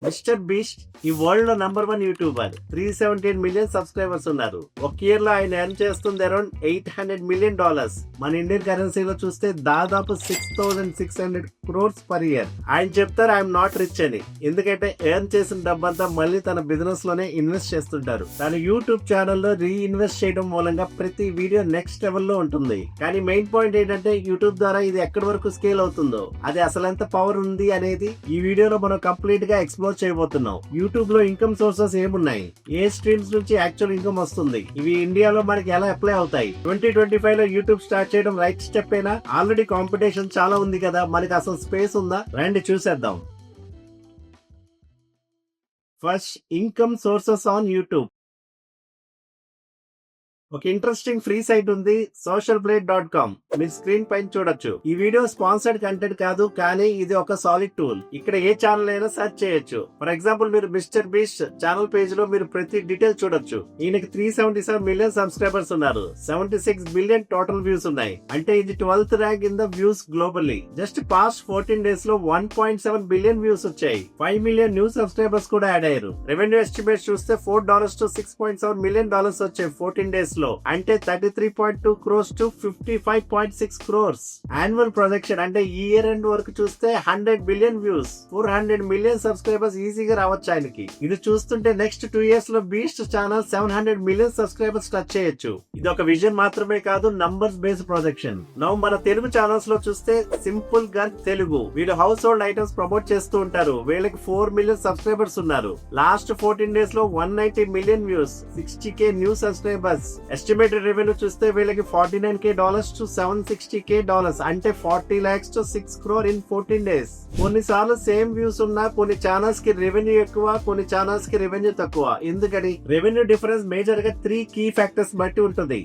Mister beast ఈ world లో #1 YouTuber. 317 million subscribers ఉన్నారు. ఒక ఇయర్ లో ఆయన ఎర్న్ చేస్తుంది అరౌండ్ $800 మిలియన్. మన ఇండియన్ కరెన్సీలో చూస్తే దాదాపు 6600 క్రోర్స్ పర్ ఇయర్. ఆయన చెప్తారు ఐఎమ్ నాట్ రిచ్ అని, ఎందుకంటే ఎర్న్ చేసిన డబ్బంతా మళ్ళీ తన బిజినెస్ లోనే ఇన్వెస్ట్ చేస్తుంటారు. తన యూట్యూబ్ ఛానల్లో రీఇన్వెస్ట్ చేయడం మూలంగా ప్రతి వీడియో నెక్స్ట్ లెవెల్ లో ఉంటుంది. కానీ మెయిన్ పాయింట్ ఏంటంటే యూట్యూబ్ ద్వారా ఇది ఎక్కడి వరకు స్కేల్ అవుతుందో, అది అసలు ఎంత పవర్ ఉంది అనేది ఈ వీడియోలో మనం కంప్లీట్ గా ఎక్స్ప్లోర్ చేయబోతున్నాం. యూట్యూబ్ లో ఇన్కమ్ సోర్సెస్ ఏమున్నాయి, ఏ స్ట్రీమ్స్ నుంచి యాక్చువల్ ఇన్కమ్ వస్తుంది, ఇవి ఇండియాలో మనకి ఎలా అప్లై అవుతాయి, 2025 లో యూట్యూబ్ స్టార్ట్ చేయడం రైట్ స్టెప్ ఏనా? ఆల్రెడీ కాంపిటీషన్ చాలా ఉంది కదా, మనకి అసలు స్పేస్ ఉందా? రండి చూసేద్దాం. First, income sources on YouTube. ఒక ఇంట్రెస్టింగ్ ఫ్రీ సైట్ ఉంది, socialblade.com. మీరు స్క్రీన్ పైన చూడొచ్చు. ఈ వీడియో స్పాన్సర్డ్ కంటెంట్ కాదు, కానీ ఇది ఒక సాలిడ్ టూల్. ఇక్కడ ఏ ఛానల్ అయినా సెర్చ్ చేయొచ్చు. ఫర్ ఎగ్జాంపుల్ మీరు మిస్టర్ బీస్ట్ ఛానల్ పేజ్ లో మీరు ప్రతి డీటెయిల్ చూడొచ్చు. ఈయనకి 377 మిలియన్ సబ్స్క్రైబర్స్ ఉన్నారు. 76 బిలియన్ టోటల్ వ్యూస్ ఉన్నాయి. అంటే ఇది 12th rank in the views globally. Just past 14 days లో 1.7 బిలియన్ వ్యూస్ వచ్చాయి. 5 మిలియన్ న్యూ సబ్స్క్రైబర్స్ కూడా యాడ్ అయ్యారు. రెవెన్యూ ఎస్టిమేట్ చూస్తే $4 to $6.7 మిలియన్ వచ్చాయి 14 డేస్ లో. అంటే 33.2 crores to 55.6 crores. Annual projection అంటే ఈ ఇయర్ ఎండ్ వరకు చూస్తే 100 బిలియన్ వ్యూస్, 400 మిలియన్ సబ్స్క్రైబర్స్ ఈజీగా రావచ్చు ఆయనకి. ఇది చూస్తుంటే నెక్స్ట్ 2 years లో beast channel 700 million subscribers touch చేయొచ్చు. ఇది ఒక విజన్ మాత్రమే కాదు, నంబర్స్ బేస్డ్ ప్రొజెక్షన్. నౌ మన తెలుగు ఛానల్స్ లో చూస్తే సింపుల్ గన్ తెలుగు, వీళ్ళు హౌస్ హోల్డ్ ఐటమ్స్ ప్రమోట్ చేస్తూ ఉంటారు. వీళ్ళకి 4 మిలియన్ సబ్స్క్రైబర్స్ ఉన్నారు. లాస్ట్ 14 డేస్ లో 190 million views, 60k new subscribers. Estimated revenue చూస్తే వీళ్ళకి $49k to $760k, అంటే 40 lakhs to 6 crore in 14 days. కొన్నిసార్లు సేమ్ వ్యూస్ ఉన్నా కొన్ని ఛానల్స్ కి రెవెన్యూ ఎక్కువ, కొన్ని ఛానల్స్ కి రెవెన్యూ తక్కువ. ఎందుకని? రెవెన్యూ డిఫరెన్స్ మేజర్ గా 3 కీ ఫ్యాక్టర్స్ బట్టి ఉంటుంది.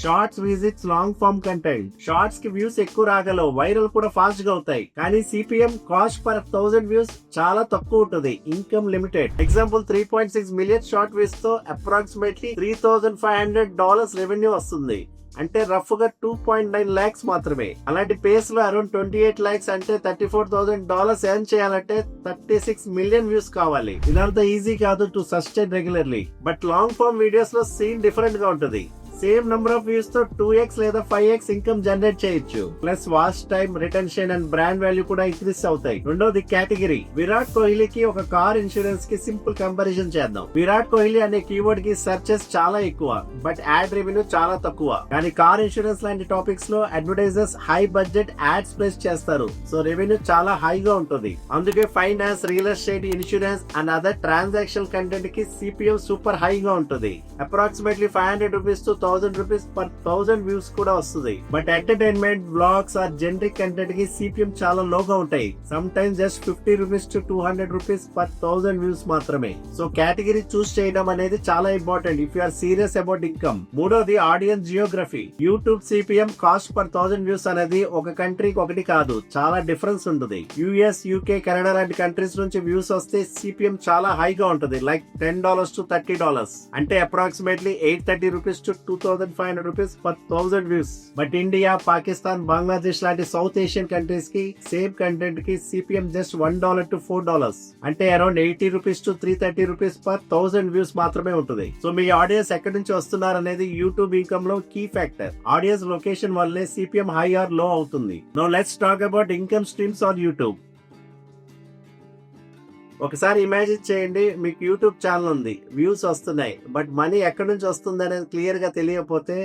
Shorts visits long form content. Shorts కి వ్యూస్ ఎక్కువ రాగలవు, వైరల్ కూడా ఫాస్ట్ గా అవుతాయి. కానీ సిపిఎం కాస్ట్ పర్ 1000 వ్యూస్ చాలా తక్కువ ఉంటుంది. Income limited. Example 3.6 million short views తో అప్రాక్సిమేట్లీ $3,500 రెవెన్యూ వస్తుంది. అంటే రఫ్ గా 2.9 lakhs మాత్రమే. అలాంటి పేస్ లో అరౌండ్ 28 lakhs అంటే $34,000 ఎర్న్ చేయాలంటే 36 మిలియన్ వ్యూస్ కావాలి. ఇదంతా ఈజీ కాదు to sustain regularly. But long form videos లో సీన్ డిఫరెంట్ గా ఉంటుంది. సేమ్ నంబర్ ఆఫ్ వ్యూస్ తో 2x లేదా 5x ఇన్కమ్ జనరేట్ చేయొచ్చు. Plus watch time, retention and brand value కూడా ఇంక్రీస్ అవుతాయి. రెండోది కేటగిరీ. విరాట్ కోహ్లీకి ఒక కార్ ఇన్సూరెన్స్ కి సింపుల్ కంపారిజన్ చేద్దాం. విరాట్ కోహ్లీ అనే కీవర్డ్ కి సెర్చెస్ చాలా ఎక్కువ, బట్ యాడ్ రెవెన్యూ చాలా తక్కువ. కానీ కార్ ఇన్సూరెన్స్ లాంటి టాపిక్స్ లో advertisers high budget ads place చేస్తారు. సో రెవెన్యూ చాలా హైగా ఉంటుంది. అందుకే finance, real estate, insurance and other transaction content కి సిపిఎం సూపర్ హైగా ఉంటుంది. అప్రాక్సిమేట్లీ $500 to $1,000 per 1000 వ్యూస్ కూడా వస్తుంది. But entertainment, blogs or generic content కి సిపిఎం చాలా లోగా ఉంటాయి. Some times just $50 to $200 per 1000 views మాత్రమే. సో కేటగిరీ చూస్ చేయడం అనేది చాలా important if you are serious about income. మూడోది audience geography. YouTube CPM cost per 1000 views అనేది ఒక కంట్రీకి ఒకటి కాదు, చాలా డిఫరెన్స్ ఉంటుంది. యుఎస్, యూకే, కెనడా లాంటి కంట్రీస్ నుంచి వ్యూస్ వస్తే సిపిఎం చాలా హైగా ఉంటుంది, లైక్ $10 to $30. అంటే approximately $830 to $2,500 per 1000 views. But India, Pakistan, Bangladesh లాంటి సౌత్ ఏషియన్ కంట్రీస్ కి సేమ్ కంటెంట్ కి సిపిఎం జస్ట్ $1 to $4, అంటే అరౌండ్ $80 to $330 per 1000 వ్యూస్ మాత్రమే ఉంటుంది. సో మీ ఆడియన్స్ ఎక్కడి నుంచి వస్తున్నారు అనేది యూట్యూబ్ ఇన్కమ్ లో కీ ఫ్యాక్టర్. ఆడియన్స్ లొకేషన్ వల్లే సిపిఎం హై ఆర్ లో అవుతుంది. Now let's talk about income streams on YouTube. ఒకసారి ఇమాజిన్ చేయండి, మీకు యూట్యూబ్ ఛానల్ ఉంది, వ్యూస్ వస్తున్నాయి, బట్ మనీ ఎక్కడి నుంచి వస్తుంది అనేది క్లియర్ గా తెలియకపోతే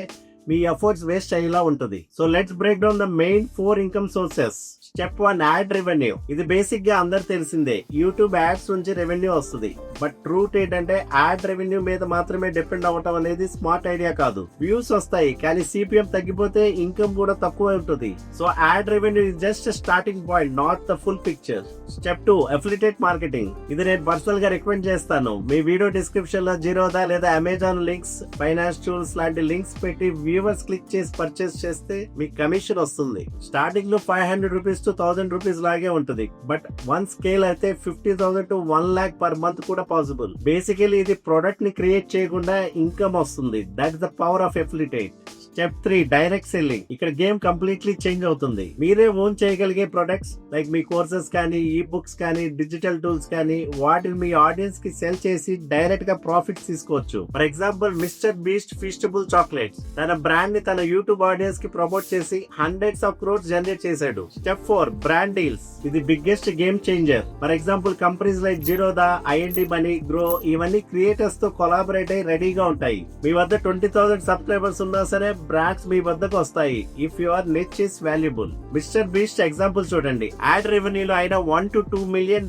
మీ ఎఫర్ట్స్ వేస్ట్ అయ్యేలా ఉంటుంది. So let's break down the main 4 income sources. Step 1, add revenue. ఇది బేసిక్ గా అందరు తెలిసిందే, యూట్యూబ్ యాడ్స్ నుంచి రెవెన్యూ వస్తుంది. బట్ ట్రూత్ ఏంటంటే యాడ్ రెవెన్యూ మీద మాత్రమే డిపెండ్ అవ్వటం అనేది స్మార్ట్ ఐడియా కాదు. వ్యూస్ వస్తాయి కానీ సిపిఎం తగ్గిపోతే ఇన్కమ్ కూడా తక్కువ ఉంటుంది. So add revenue is just starting point, not the full picture. Step 2, affiliate marketing. ఇది నేను పర్సనల్ గా రికమెండ్ చేస్తాను. మీ వీడియో డిస్క్రిప్షన్ లో జిరోదా లేదా అమెజాన్ లింక్స్, ఫైనాన్స్ టూల్స్ లాంటి లింక్స్ పెట్టి వ్యూవర్స్ క్లిక్ చేసి పర్చేస్ చేస్తే మీకు కమిషన్ వస్తుంది. స్టార్టింగ్ లో $500 to $1,000 లాగే ఉంటుంది. బట్ వన్ స్కేల్ అయితే 50,000 to 1 lakh per month కూడా పాసిబుల్. బేసికలీ ఇది ప్రొడక్ట్ ని క్రియేట్ చేయకుండా ఇన్కమ్ వస్తుంది. That is the power of affiliate. Step 3 direct selling. ఇక్కడ గేమ్ కంప్లీట్లీ చేంజ్ అవుతుంది. మీరే ఓన్ చేయగలిగే ప్రొడక్ట్స్ లైక్ మీ కోర్సెస్ కానీ, ఈ బుక్స్ కానీ, డిజిటల్ టూల్స్ కానీ వాటిని మీ ఆడియన్స్ కి సెల్ చేసి డైరెక్ట్ గా ప్రాఫిట్స్ తీసుకోవచ్చు. For example Mister Beast Feastables chocolates తన బ్రాండ్ ని తన యూట్యూబ్ ఆడియన్స్ కి ప్రమోట్ చేసి హండ్రెడ్స్ ఆఫ్ క్రోర్స్ జనరేట్ చేశాడు. Step 4 brand deals. ఇది biggest game changer. For example companies like Zerodha, IND money, Groww ఇవన్నీ క్రియేటర్స్ తో కొలాబరేట్ అయి రెడీగా ఉంటాయి. మీ వద్ద 20,000 సబ్స్క్రైబర్స్ ఉన్నా సరే బ్రాండ్స్ మీ వద్దకు వస్తాయి if your niche is valuable. Mister beast example చూడండి. యాడ్ రెవెన్యూలో ఆయన $1 to $2 million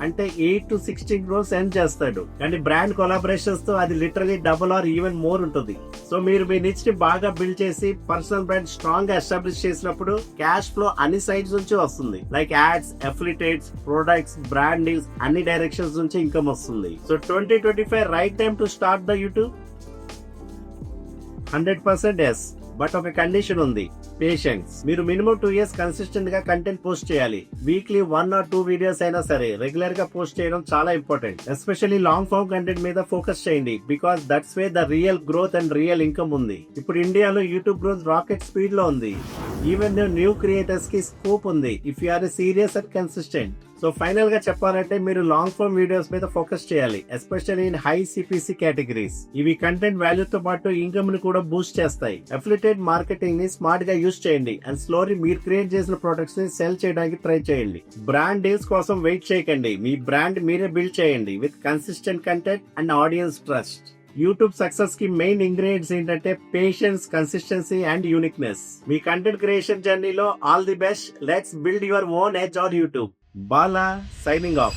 అంటే 8 to 16 crores ఎర్న్ చేస్తాడు. కానీ బ్రాండ్ కొలాబరేషన్స్ తో అది literally double or even more ఉంటుంది. సో మీరు మీ నిచ్ ని బాగా బిల్డ్ చేసి పర్సనల్ బ్రాండ్ స్ట్రాంగ్ గా ఎస్టాబ్లిష్ చేసినప్పుడు క్యాష్ ఫ్లో అన్ని సైడ్స్ నుంచి వస్తుంది. Like ads, affiliates, products, brand deals అన్ని డైరెక్షన్స్ నుంచి ఇన్కమ్ వస్తుంది. So 2025 right time to start the YouTube? 100% yes. But ఒక కండిషన్ ఉంది, పేషెన్స్. మీరు మినిమం 2 years కన్సిస్టెంట్ గా కంటెంట్ పోస్ట్ చేయాలి. వీక్లీ 1 or 2 వీడియోస్ అయినా సరే రెగ్యులర్ గా పోస్ట్ చేయడం చాలా important. Especially long form content మీద ఫోకస్ చేయండి because that's way the real growth and real income ఉంది. ఇప్పుడు ఇండియాలో యూట్యూబ్ గ్రోత్ రాకెట్ స్పీడ్ లో ఉంది. ఈవెన్ న్యూ క్రియేటర్స్ కి స్కోప్ ఉంది if you are serious and consistent. So final గా చెప్పాలంటే మీరు లాంగ్ ఫార్మ్ వీడియోస్ మీద ఫోకస్ చేయాలి, especially in high CPC categories. ఇవి కంటెంట్ వాల్యూ తో పాటు ఇన్కమ్ ని కూడా బూస్ట్ చేస్తాయి. అఫిలియేట్ మార్కెటింగ్ ని స్మార్ట్ గా యూస్ చేయండి అండ్ స్లోలీ మీరు క్రియేట్ చేసిన ప్రొడక్ట్స్ ని సెల్ చేయడానికి ట్రై చేయండి. బ్రాండ్ డీల్స్ కోసం వెయిట్ చేయకండి. మీ బ్రాండ్ మీరే బిల్డ్ చేయండి with consistent content and audience trust. YouTube success కి మెయిన్ ఇంగ్రీడియంట్స్ ఏంటంటే పేషెన్స్, కన్సిస్టెన్సీ అండ్ యూనిక్నెస్. మీ కంటెంట్ క్రియేషన్ జర్నీలో all the best. Let's build your own edge on YouTube. Bala signing off.